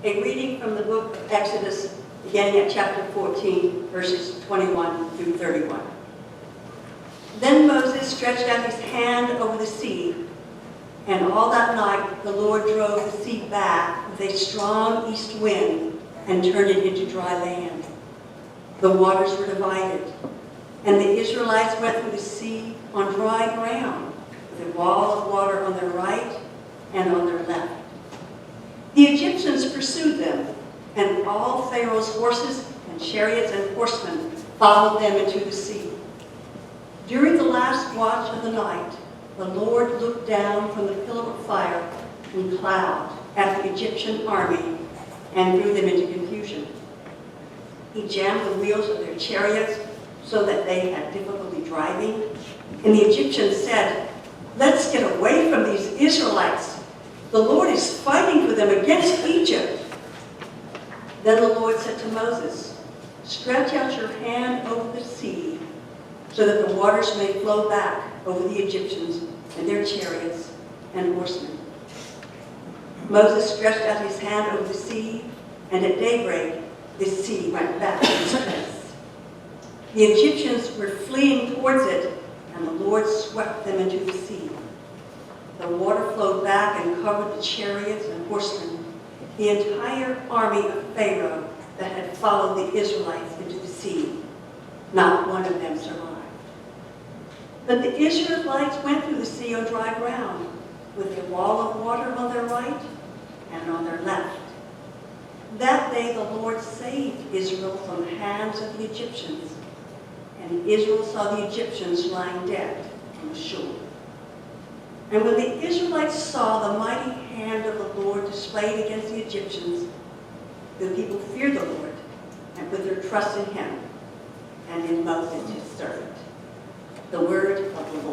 A reading from the book of Exodus, beginning at chapter 14, verses 21 through 31. Then Moses stretched out his hand over the sea, and all that night the Lord drove the sea back with a strong east wind and turned it into dry land. The waters were divided, and the Israelites went through the sea on dry ground, with a wall of water on their right and on their left. The Egyptians pursued them, and all Pharaoh's horses and chariots and horsemen followed them into the sea. During the last watch of the night, the Lord looked down from the pillar of fire and cloud at the Egyptian army and threw them into confusion. He jammed the wheels of their chariots so that they had difficulty driving, and the Egyptians said, "Let's get away from these Israelites. The Lord is fighting for them against Egypt." Then the Lord said to Moses, "Stretch out your hand over the sea so that the waters may flow back over the Egyptians and their chariots and horsemen." Moses stretched out his hand over the sea, and at daybreak the sea went back to its place. The Egyptians were fleeing towards it, and the Lord swept them into the sea. The water flowed back and covered the chariots and horsemen, the entire army of Pharaoh that had followed the Israelites into the sea. Not one of them survived. But the Israelites went through the sea on dry ground, with a wall of water on their right and on their left. That day the Lord saved Israel from the hands of the Egyptians, and Israel saw the Egyptians lying dead on the shore. And when the Israelites saw the mighty hand of the Lord displayed against the Egyptians, the people feared the Lord and put their trust in him and in Moses his servant. The word of the Lord.